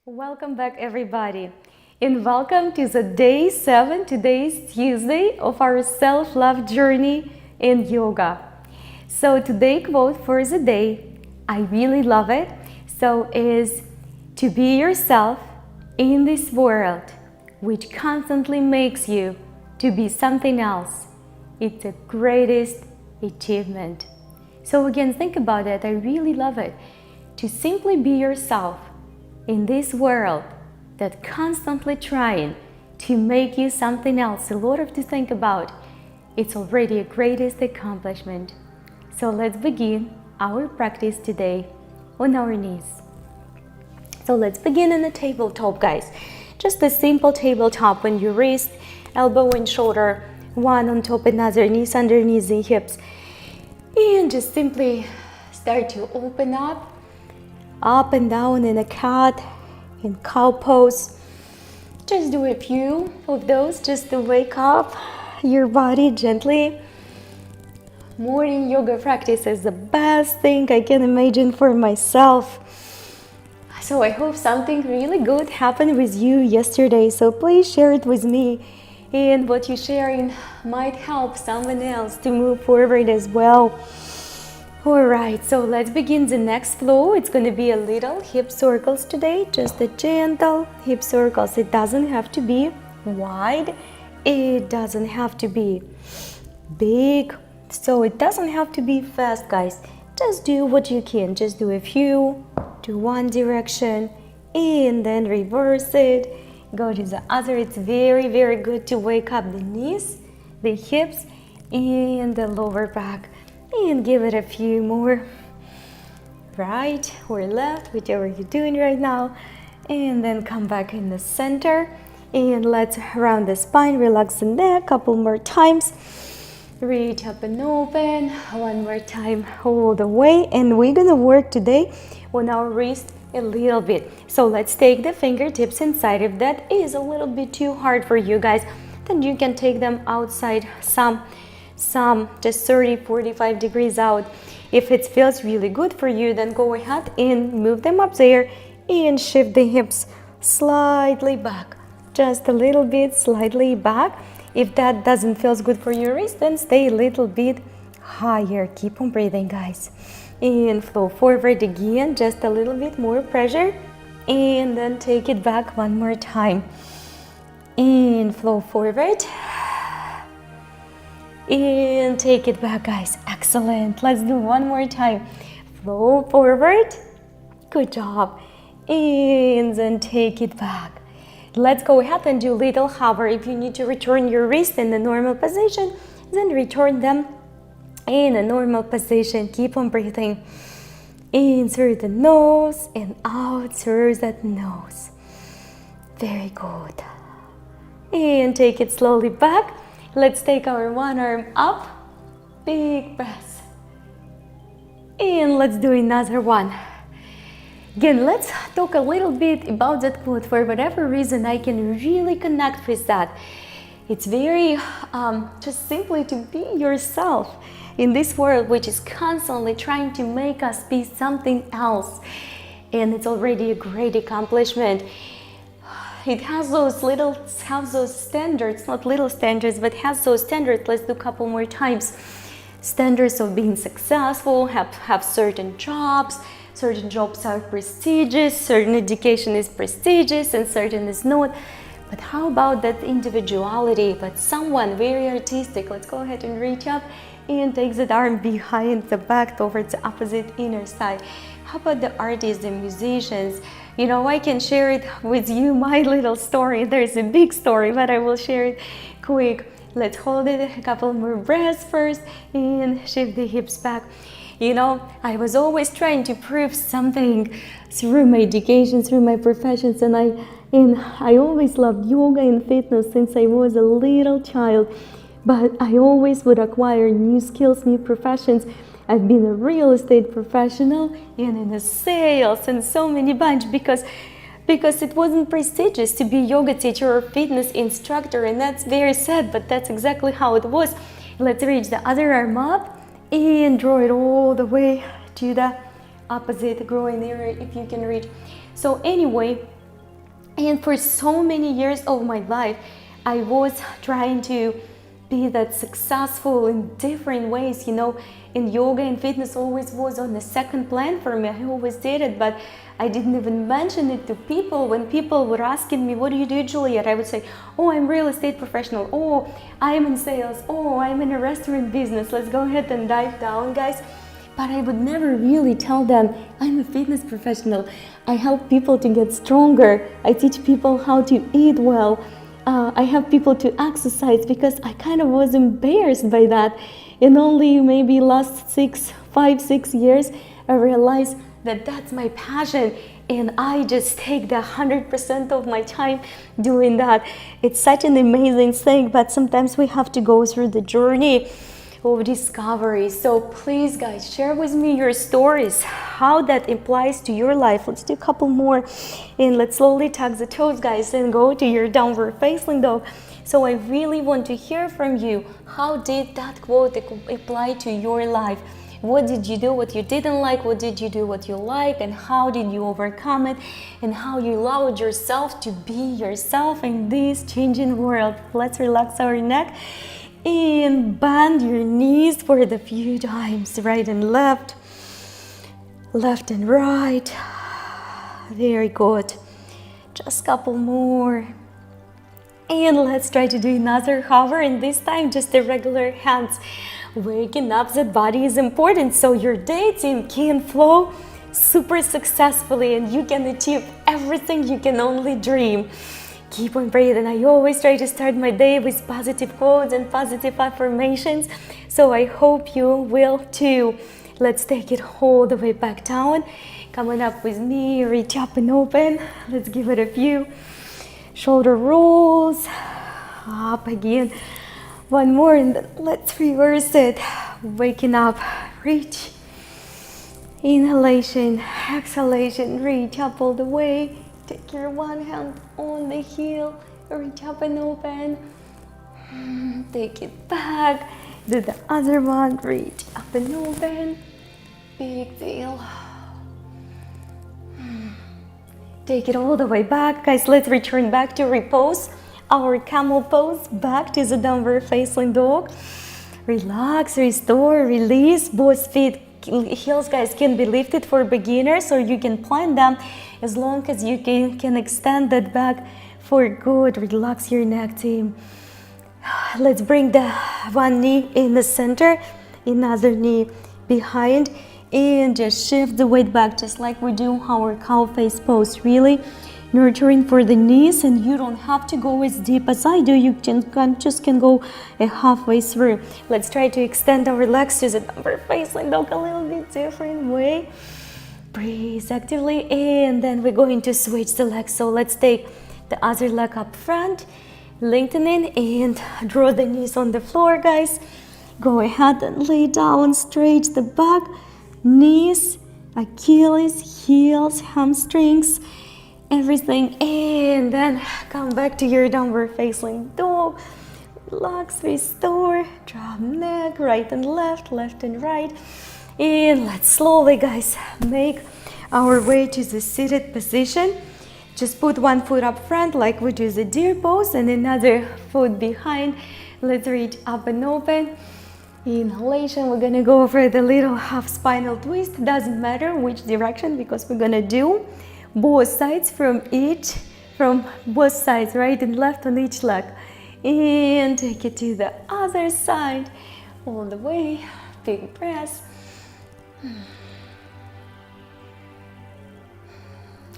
Welcome back, everybody, and welcome to the day 7. Today's Tuesday of our self-love journey in yoga. So today's quote for the day, I really love it, is to be yourself in this world which constantly makes you to be something else. It's the greatest achievement. So again, think about it. I really love it. To simply be yourself in this world that constantly trying to make you something else, a lot of to think about, it's already a greatest accomplishment. So let's begin our practice today on our knees. So let's begin in the tabletop, guys. Just a simple tabletop when your wrist, elbow and shoulder, one on top another, knees underneath the hips. And just simply start to open up and down in a cat, in cow pose. Just do a few of those just to wake up your body gently. Morning yoga practice is the best thing I can imagine for myself. So I hope something really good happened with you yesterday. So please share it with me. And what you're sharing might help someone else to move forward as well. Alright, so let's begin the next flow. It's going to be a little hip circles today, just a gentle hip circles. It doesn't have to be wide, it doesn't have to be big, so it doesn't have to be fast, guys. Just do what you can. Just do a few to one direction and then reverse it. Go to the other. It's very, very good to wake up the knees, the hips, and the lower back. And give it a few more, right or left, whichever you're doing right now. And then come back in the center. And let's round the spine, relax the neck, couple more times. Reach up and open, one more time, all the way. And we're gonna work today on our wrist a little bit. So let's take the fingertips inside. If that is a little bit too hard for you guys, then you can take them outside some just 30-45 degrees out. If it feels really good for you, then go ahead and move them up there and shift the hips slightly back, just a little bit slightly back. If that doesn't feel good for your wrist, then stay a little bit higher. Keep on breathing, guys, and flow forward again, just a little bit more pressure, and then take it back one more time and flow forward. And take it back, guys. Excellent. Let's do one more time. Flow forward. Good job. And then take it back. Let's go ahead and do little hover. If you need to return your wrist in the normal position, then return them in a normal position. Keep on breathing. In through the nose and out through that nose. Very good. And take it slowly back. Let's take our one arm up, big breath. And let's do another one. Again, let's talk a little bit about that quote. For whatever reason, I can really connect with that. It's very, just simply to be yourself in this world, which is constantly trying to make us be something else. And it's already a great accomplishment. It has those standards, not little standards, but has those standards. Let's do a couple more times. Standards of being successful, have certain jobs. Certain jobs are prestigious, certain education is prestigious, and certain is not. But how about that individuality, but someone very artistic? Let's go ahead and reach up and take that arm behind the back towards the opposite inner side. How about the artists, the musicians? You know, I can share it with you, my little story. There's a big story, but I will share it quick. Let's hold it a couple more breaths first and shift the hips back. You know, I was always trying to prove something through my education, through my professions, and I always loved yoga and fitness since I was a little child. But I always would acquire new skills, new professions. I've been a real estate professional and in a sales and so many bunch because it wasn't prestigious to be a yoga teacher or fitness instructor, and that's very sad, but that's exactly how it was. Let's reach the other arm up and draw it all the way to the opposite groin area if you can reach. So anyway, And for so many years of my life, I was trying to be that successful in different ways, in yoga and fitness always was on the second plan for me. I always did it, but I didn't even mention it to people. When people were asking me, what do you do, Juliet? I would say, oh, I'm a real estate professional. Oh, I'm in sales. Oh, I'm in a restaurant business. Let's go ahead and dive down, guys. But I would never really tell them I'm a fitness professional. I help people to get stronger. I teach people how to eat well. I help people to exercise, because I kind of was embarrassed by that. In only maybe last 5-6 years, I realized that that's my passion, and I just take the 100% of my time doing that. It's such an amazing thing, but sometimes we have to go through the journey of discovery. So please, guys, share with me your stories, how that applies to your life. Let's do a couple more, and let's slowly tuck the toes, guys, and go to your downward facing dog. So I really want to hear from you. How did that quote apply to your life? What did you do what you didn't like? What did you do what you like? And how did you overcome it? And how you allowed yourself to be yourself in this changing world. Let's relax our neck and bend your knees for the few times, right and left, left and right. Very good. Just a couple more. And let's try to do another hover, and this time just the regular hands. Waking up the body is important, so your day, team, can flow super successfully, and you can achieve everything you can only dream. Keep on breathing. I always try to start my day with positive quotes and positive affirmations, so I hope you will too. Let's take it all the way back down. Coming up with me, reach up and open. Let's give it a few. Shoulder rolls, up again. One more, and then let's reverse it. Waking up, reach. Inhalation, exhalation, reach up all the way. Take your one hand on the heel, reach up and open. Take it back. Do the other one, reach up and open. Big deal. Take it all the way back. Guys, let's return back to repose. Our camel pose, back to the downward facing dog. Relax, restore, release. Both feet, heels, guys, can be lifted for beginners, or you can plant them as long as you can extend that back for good. Relax your neck, team. Let's bring the one knee in the center, another knee behind, and just shift the weight back, just like we do our cow face pose. Really nurturing for the knees, and you don't have to go as deep as I do. You just can go halfway through. Let's try to extend our legs to the downward facing dog a little bit different way. Breathe actively, and then we're going to switch the legs. So let's take the other leg up front, lengthening, and draw the knees on the floor, guys. Go ahead and lay down, stretch the back, knees, Achilles, heels, hamstrings, everything, and then come back to your downward facing dog. Relax, restore, drop neck, right and left, left and right, and let's slowly, guys, make our way to the seated position. Just put one foot up front like we do the deer pose, and another foot behind. Let's reach up and open. Inhalation, we're gonna go over the little half spinal twist. Doesn't matter which direction, because we're gonna do both sides from both sides, right and left on each leg. And take it to the other side, all the way. Big breath.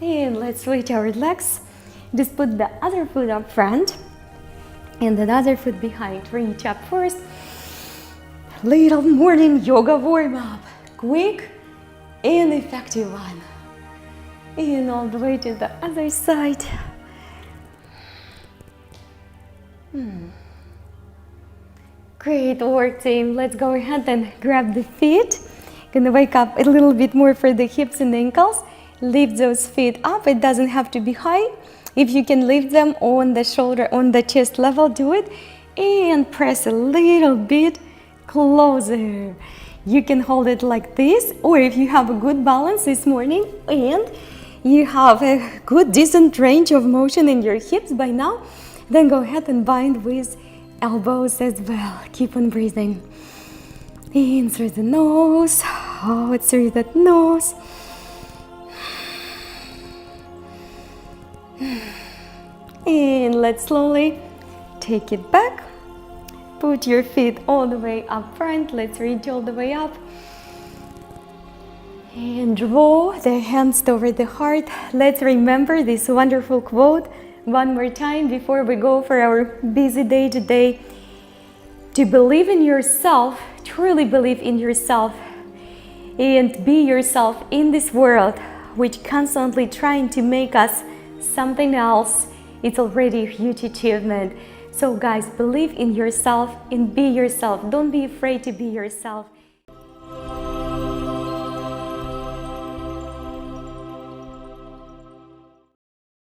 And let's switch our legs. Just put the other foot up front and the other foot behind. Reach up first. Little morning yoga warm-up. Quick and effective one. And all the way to the other side. Great work, team. Let's go ahead and grab the feet. Gonna wake up a little bit more for the hips and ankles. Lift those feet up. It doesn't have to be high. If you can lift them on the shoulder, on the chest level, do it. And press a little bit closer. You can hold it like this, or if you have a good balance this morning and you have a good decent range of motion in your hips by now, then go ahead and bind with elbows as well. Keep on breathing in through the nose, out through that nose. And let's slowly take it back. Put your feet all the way up front. Let's reach all the way up. And draw the hands toward the heart. Let's remember this wonderful quote one more time before we go for our busy day today. To believe in yourself, truly believe in yourself, and be yourself in this world, which constantly trying to make us something else. It's already a huge achievement. So guys, believe in yourself and be yourself. Don't be afraid to be yourself.